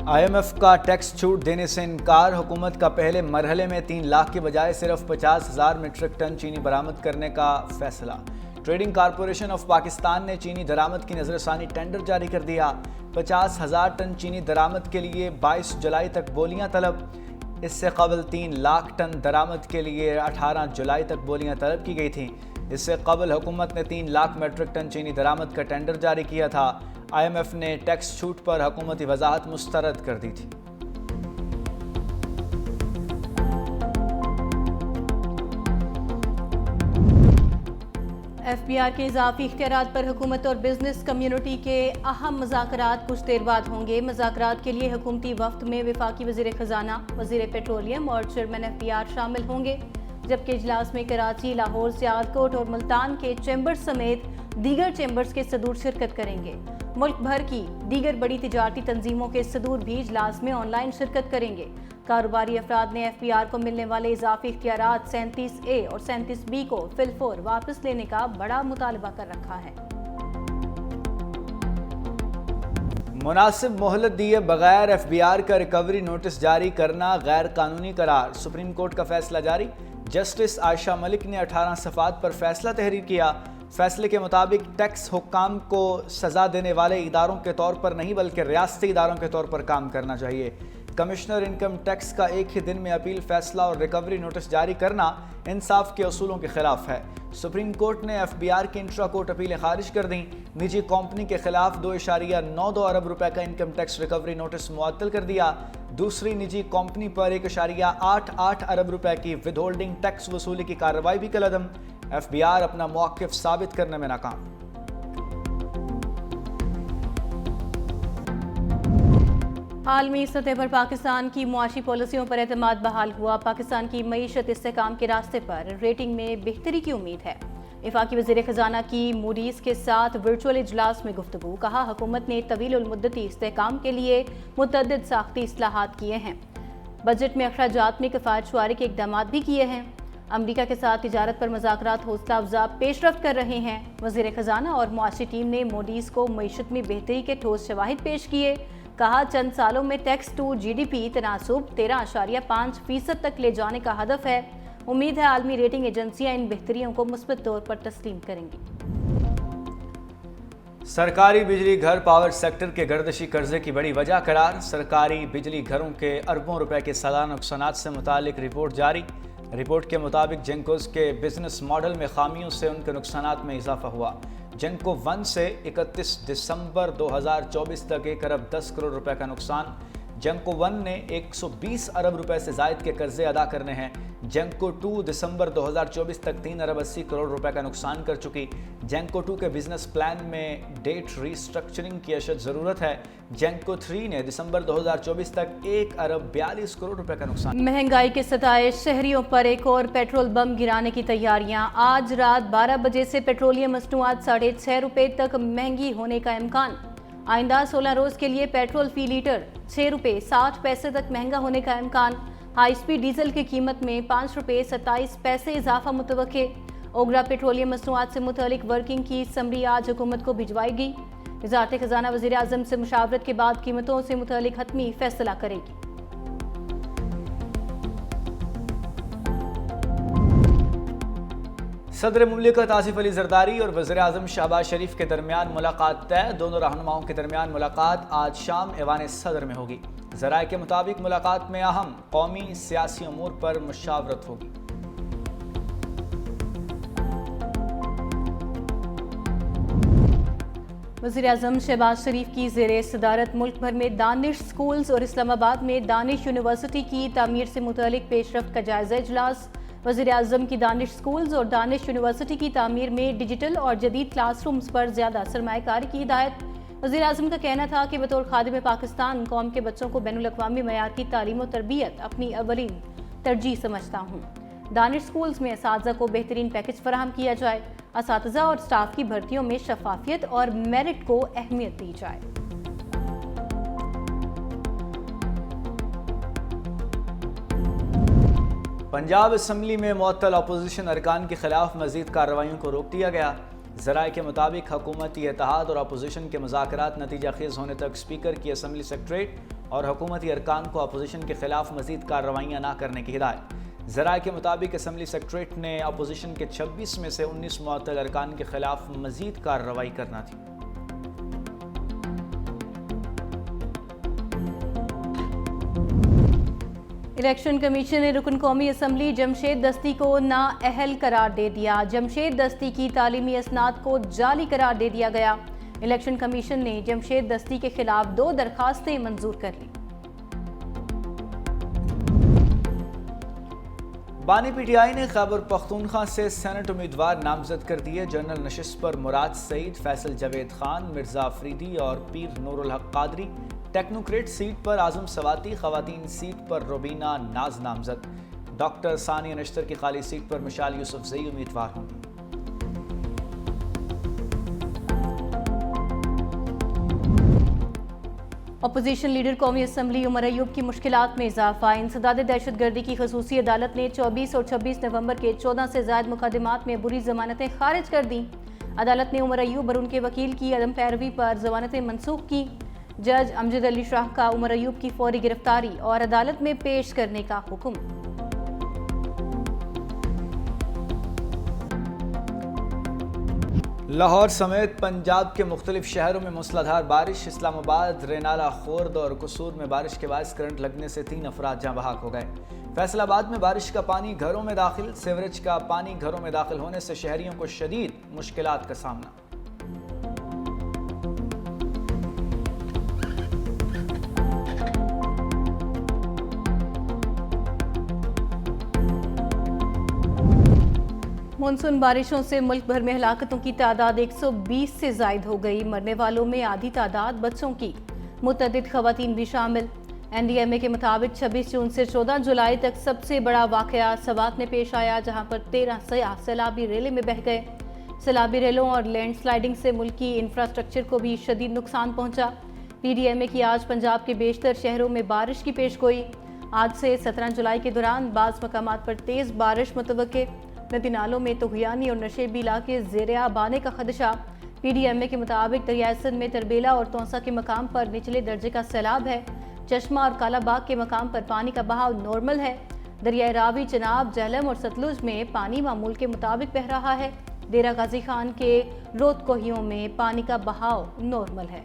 IMF کا tax چھوٹ دینے سے انکار، حکومت کا پہلے مرحلے میں 3 لاکھ کے بجائے صرف 50,000 میٹرک ٹن چینی برآمد کرنے کا فیصلہ۔ ٹریڈنگ کارپوریشن آف پاکستان نے چینی درآمد کی نظر ثانی ٹینڈر جاری کر دیا۔ 50,000 ٹن چینی درآمد کے لیے 22 جولائی تک بولیاں طلب۔ اس سے قبل 3 لاکھ ٹن درآمد کے لیے 18 جولائی تک بولیاں طلب کی گئی تھیں۔ اس سے قبل حکومت نے 3 لاکھ میٹرک ٹن چینی درآمد کا ٹینڈر جاری کیا تھا۔ IMF نے ٹیکس چھوٹ پر حکومتی وضاحت مسترد کر دی تھی۔ FBR کے اضافی اختیارات پر حکومت اور بزنس کمیونٹی کے اہم مذاکرات کچھ دیر بعد ہوں گے۔ مذاکرات کے لیے حکومتی وفد میں وفاقی وزیر خزانہ، وزیر پیٹرولیم اور چیئرمین FBR شامل ہوں گے، جبکہ اجلاس میں کراچی، لاہور، سیالکوٹ اور ملتان کے چیمبرز سمیت دیگر چیمبرز کے صدور شرکت کریں گے۔ ملک بھر کی دیگر بڑی تجارتی تنظیموں کے صدور بھی اجلاس میں آن لائن شرکت کریں گے۔ کاروباری افراد نے FBR کو ملنے والے اضافی اختیارات 37A اور 37B کو فی الفور واپس لینے کا بڑا مطالبہ کر رکھا ہے۔ مناسب مہلت دیے بغیر FBR کا ریکوری نوٹس جاری کرنا غیر قانونی قرار، سپریم کورٹ کا فیصلہ جاری۔ جسٹس عائشہ ملک نے 18 صفحات پر فیصلہ تحریر کیا۔ فیصلے کے مطابق ٹیکس حکام کو سزا دینے والے اداروں کے طور پر نہیں بلکہ ریاستی اداروں کے طور پر کام کرنا چاہیے۔ کمشنر انکم ٹیکس کا ایک ہی دن میں اپیل، فیصلہ اور ریکوری نوٹس جاری کرنا انصاف کے اصولوں کے خلاف ہے۔ سپریم کورٹ نے FBR کی انٹرا کورٹ اپیلیں خارج کر دیں۔ نجی کمپنی کے خلاف 2.92 ارب روپے کا انکم ٹیکس ریکوری نوٹس معطل کر دیا۔ دوسری نجی کمپنی پر 1.88 ارب روپے کی ود ہولڈنگ ٹیکس وصولی کی کارروائی بھی کالعدم۔ FBR اپنا موقف ثابت کرنے میں ناکام۔ عالمی سطح پر پاکستان کی معاشی پالیسیوں پر اعتماد بحال ہوا۔ پاکستان کی معیشت استحکام کے راستے پر، ریٹنگ میں بہتری کی امید ہے۔ وفاقی وزیر خزانہ کی موڈیز کے ساتھ ورچوئل اجلاس میں گفتگو، کہا حکومت نے طویل المدتی استحکام کے لیے متعدد ساختی اصلاحات کیے ہیں۔ بجٹ میں اخراجات میں کفایت شعاری کے اقدامات بھی کیے ہیں۔ امریکہ کے ساتھ تجارت پر مذاکرات حوصلہ افزا پیش رفت کر رہے ہیں۔ وزیر خزانہ اور معاشی ٹیم نے موڈیز کو معیشت میں بہتری کے ٹھوس شواہد پیش کیے، کہا چند سالوں میں ٹیکس ٹو GDP تناسب 13.5% تک لے جانے کا ہدف ہے۔ امید ہے عالمی ریٹنگ ایجنسیاں ان بہتریوں کو مثبت طور پر تسلیم کریں گی۔ سرکاری بجلی گھر پاور سیکٹر کے گردشی قرضے کی بڑی وجہ قرار۔ سرکاری بجلی گھروں کے اربوں روپے کے سالانہ نقصانات سے متعلق رپورٹ جاری۔ رپورٹ کے مطابق جینکوز کے بزنس ماڈل میں خامیوں سے ان کے نقصانات میں اضافہ ہوا۔ جینکو 1 سے 31 دسمبر 2024 تک 1 ارب 10 کروڑ روپے کا نقصان۔ جینکو 1 نے 120 ارب روپے سے زائد کے قرضے ادا کرنے ہیں۔ جینکو 2 دسمبر 2024 تک 3 ارب 80 کروڑ روپے کا نقصان کر چکی۔ جینکو 2 کے بزنس پلان میں ڈیٹ ری اسٹرکچرنگ کی اشد ضرورت ہے۔ جینکو 3 نے دسمبر 2024 تک 1 ارب 42 کروڑ روپے کا نقصان۔ مہنگائی کے ستائش، شہریوں پر ایک اور پیٹرول بم گرانے کی تیاریاں۔ آج رات 12 بجے سے پیٹرولیم مصنوعات 6.5 روپے تک مہنگی ہونے کا امکان۔ آئندہ 16 روز کے لیے پیٹرول فی لیٹر 6 روپے 60 پیسے تک مہنگا ہونے کا امکان۔ ہائی سپیڈ ڈیزل کی قیمت میں 5 روپے 27 پیسے اضافہ متوقع۔ اوگرا پیٹرولیم مصنوعات سے متعلق ورکنگ کی سمری آج حکومت کو بھجوائی گئی۔ وزارت خزانہ وزیر اعظم سے مشاورت کے بعد قیمتوں سے متعلق حتمی فیصلہ کرے گی۔ صدر مملکت آصف علی زرداری اور وزیر اعظم شہباز شریف کے درمیان ملاقات طے۔ دونوں رہنماؤں کے درمیان ملاقات آج شام ایوان صدر میں ہوگی۔ ذرائع کے مطابق ملاقات میں اہم قومی سیاسی امور پر مشاورت ہوگی۔ وزیر اعظم شہباز شریف کی زیر صدارت ملک بھر میں دانش سکولز اور اسلام آباد میں دانش یونیورسٹی کی تعمیر سے متعلق پیش رفت کا جائزہ اجلاس۔ وزیر اعظم کی دانش سکولز اور دانش یونیورسٹی کی تعمیر میں ڈیجیٹل اور جدید کلاس رومز پر زیادہ سرمایہ کاری کی ہدایت۔ وزیر اعظم کا کہنا تھا کہ بطور خادم پاکستان قوم کے بچوں کو بین الاقوامی معیار کی تعلیم و تربیت اپنی اولین ترجیح سمجھتا ہوں۔ دانش سکولز میں اساتذہ کو بہترین پیکج فراہم کیا جائے۔ اساتذہ اور سٹاف کی بھرتیوں میں شفافیت اور میرٹ کو اہمیت دی جائے۔ پنجاب اسمبلی میں معطل اپوزیشن ارکان کے خلاف مزید کارروائیوں کو روک دیا گیا۔ ذرائع کے مطابق حکومتی اتحاد اور اپوزیشن کے مذاکرات نتیجہ خیز ہونے تک اسپیکر کی اسمبلی سیکریٹریٹ اور حکومتی ارکان کو اپوزیشن کے خلاف مزید کارروائیاں نہ کرنے کی ہدایت۔ ذرائع کے مطابق اسمبلی سیکریٹریٹ نے اپوزیشن کے 26 میں سے 19 معطل ارکان کے خلاف مزید کارروائی کرنا تھی۔ الیکشن کمیشن نے رکن قومی اسمبلی جمشید دستی کو نااہل قرار دے دیا۔ جمشید دستی کی تعلیمی اسناد کو جعلی قرار دے دیا گیا۔ الیکشن کمیشن نے جمشید دستی کے خلاف 2 درخواستیں منظور کر لی۔ بانی پی ٹی آئی نے خیبر پختونخوا سے سینٹ امیدوار نامزد کر دیے۔ جنرل نشست پر مراد سعید، فیصل جاوید خان، مرزا افریدی اور پیر نور الحق قادری، ٹیکنوکریٹ سیٹ پر اعظم سواتی، خواتین سیٹ پر روبینہ ناز نامزد، ڈاکٹر ثانیہ نشتر کی خالی سیٹ پر مشال یوسف زئی امیدوار ہوں گی۔ اپوزیشن لیڈر قومی اسمبلی عمر ایوب کی مشکلات میں اضافہ۔ انسداد دہشت گردی کی خصوصی عدالت نے 24 اور 26 نومبر کے 14 سے زائد مقدمات میں بری ضمانتیں خارج کر دیں۔ عدالت نے عمر ایوب اور ان کے وکیل کی عدم پیروی پر ضمانتیں منسوخ کی۔ جج امجد علی شاہ کا عمر ایوب کی فوری گرفتاری اور عدالت میں پیش کرنے کا حکم۔ لاہور سمیت پنجاب کے مختلف شہروں میں موسلادھار بارش۔ اسلام آباد، رینالہ، خورد اور قصور میں بارش کے باعث کرنٹ لگنے سے 3 افراد جاں بحق ہو گئے۔ فیصل آباد میں بارش کا پانی گھروں میں داخل، سیوریج کا پانی گھروں میں داخل ہونے سے شہریوں کو شدید مشکلات کا سامنا۔ مونسون بارشوں سے ملک بھر میں ہلاکتوں کی تعداد 120 سے زائد ہو گئی۔ مرنے والوں میں آدھی تعداد بچوں کی، متعدد خواتین بھی شامل۔ این ڈی ایم اے کے مطابق 26 جون سے 14 جولائی تک سب سے بڑا واقعہ سوات میں پیش آیا، جہاں پر 13 سیاح سیلابی ریلے میں بہہ گئے۔ سیلابی ریلوں اور لینڈ سلائیڈنگ سے ملکی انفراسٹرکچر کو بھی شدید نقصان پہنچا۔ پی ڈی ایم اے کی آج پنجاب کے بیشتر شہروں میں بارش کی پیش گوئی۔ آج سے 17 جولائی کے دوران بعض مقامات پر تیز بارش متوقع۔ ندی نالوں میں طغیانی اور نشیبی علاقے زیر آب آنے کا خدشہ۔ پی ڈی ایم اے کے مطابق دریائے سندھ میں تربیلا اور تونسا کے مقام پر نچلے درجے کا سیلاب ہے۔ چشمہ اور کالا باغ کے مقام پر پانی کا بہاؤ نارمل ہے۔ دریائے راوی، چناب، جہلم اور ستلج میں پانی معمول کے مطابق بہہ رہا ہے۔ ڈیرہ غازی خان کے رود کوہیوں میں پانی کا بہاؤ نارمل ہے۔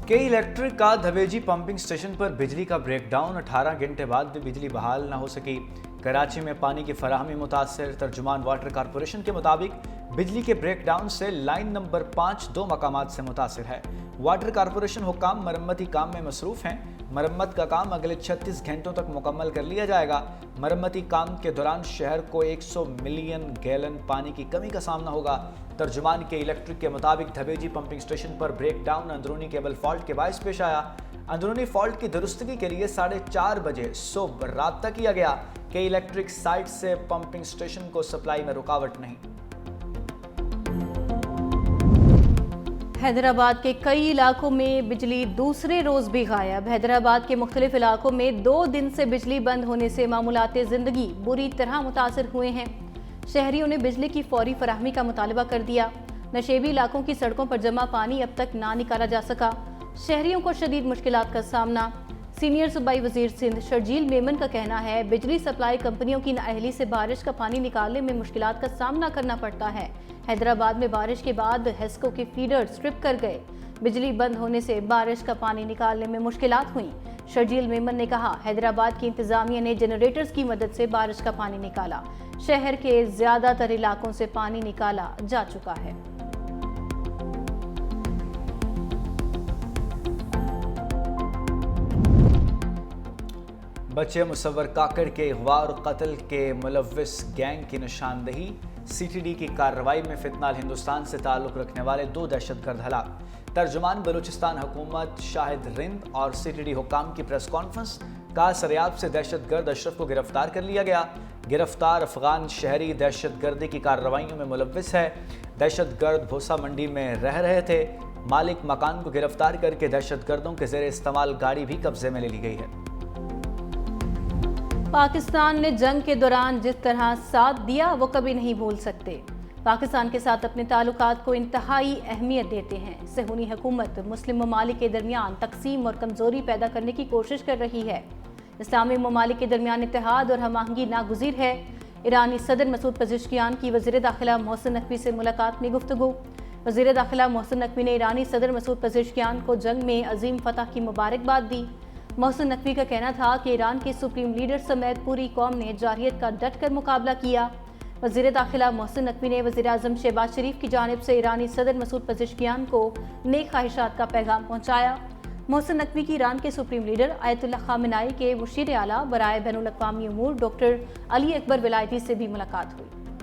کے الیکٹرک کا دھویجی پمپنگ سٹیشن پر بجلی کا بریک ڈاؤن، 18 گھنٹے بعد بھی بجلی بحال نہ ہو سکی۔ کراچی میں پانی کی فراہمی متاثر۔ ترجمان واٹر کارپوریشن کے مطابق بجلی کے بریک ڈاؤن سے لائن نمبر 5 2 مقامات سے متاثر ہے۔ واٹر کارپوریشن حکام مرمتی کام میں مصروف ہیں۔ مرمت کا کام اگلے 36 گھنٹوں تک مکمل کر لیا جائے گا۔ مرمتی کام کے دوران شہر کو 100 ملین گیلن پانی کی کمی کا سامنا ہوگا۔ ترجمان کے الیکٹرک کے مطابق دھویجی پمپنگ سٹیشن پر بریک ڈاؤن اندرونی کیبل فالٹ کے باعث پیش آیا۔ اندرونی فالٹ کی درستگی کے لیے 4:30 بجے صبح رابطہ کیا گیا کہ الیکٹرک سائٹ سے پمپنگ سٹیشن کو سپلائی میں رکاوٹ نہیں۔ حیدرآباد کے کئی علاقوں میں بجلی دوسرے روز بھی غائب۔ حیدرآباد کے مختلف علاقوں میں 2 دن سے بجلی بند ہونے سے معمولات زندگی بری طرح متاثر ہوئے ہیں۔ شہریوں نے بجلی کی فوری فراہمی کا مطالبہ کر دیا۔ نشیبی علاقوں کی سڑکوں پر جمع پانی اب تک نہ نکالا جا سکا۔ شہریوں کو شدید مشکلات کا سامنا۔ سینئر صوبائی وزیر سندھ شرجیل میمن کا کہنا ہے بجلی سپلائی کمپنیوں کی نااہلی سے بارش کا پانی نکالنے میں مشکلات کا سامنا کرنا پڑتا ہے۔ حیدرآباد میں بارش کے بعد ہیسکو کے فیڈر سٹرپ کر گئے۔ بجلی بند ہونے سے بارش کا پانی نکالنے میں مشکلات ہوئیں۔ شرجیل میمن نے کہا حیدرآباد کی انتظامیہ نے جنریٹرز کی مدد سے بارش کا پانی نکالا۔ شہر کے زیادہ تر علاقوں سے پانی نکالا جا چکا ہے۔ بچے مصور کاکڑ کے اغوا اور قتل کے ملوث گینگ کی نشاندہی۔ سی ٹی ڈی کی کارروائی میں فتنال ہندوستان سے تعلق رکھنے والے 2 دہشت گرد ہلاک۔ ترجمان بلوچستان حکومت شاہد رند اور سی ٹی ڈی حکام کی پریس کانفرنس۔ کاسریاب سے دہشت گرد اشرف کو گرفتار کر لیا گیا۔ گرفتار افغان شہری دہشت گردی کی کارروائیوں میں ملوث ہے۔ دہشت گرد بھوسا منڈی میں رہ رہے تھے۔ مالک مکان کو گرفتار کر کے دہشت گردوں کے زیر استعمال گاڑی بھی قبضے میں لے لی گئی ہے۔ پاکستان نے جنگ کے دوران جس طرح ساتھ دیا وہ کبھی نہیں بھول سکتے۔ پاکستان کے ساتھ اپنے تعلقات کو انتہائی اہمیت دیتے ہیں۔ صہیونی حکومت مسلم ممالک کے درمیان تقسیم اور کمزوری پیدا کرنے کی کوشش کر رہی ہے۔ اسلامی ممالک کے درمیان اتحاد اور ہم آہنگی ناگزیر ہے۔ ایرانی صدر مسعود پزشکیان کی وزیر داخلہ محسن نقوی سے ملاقات میں گفتگو۔ وزیر داخلہ محسن نقوی نے ایرانی صدر مسعود پزشکیان کو جنگ میں عظیم فتح کی مبارکباد دی۔ محسن نقوی کا کہنا تھا کہ ایران کے سپریم لیڈر سمیت پوری قوم نے جارحیت کا ڈٹ کر مقابلہ کیا۔ وزیر داخلہ محسن نقوی نے وزیر اعظم شہباز شریف کی جانب سے ایرانی صدر مسعود پزشکیان کو نیک خواہشات کا پیغام پہنچایا۔ محسن نقوی کی ایران کے سپریم لیڈر آیت اللہ خامنائی کے مشیر اعلیٰ برائے بین الاقوامی امور ڈاکٹر علی اکبر ولایتی سے بھی ملاقات ہوئی۔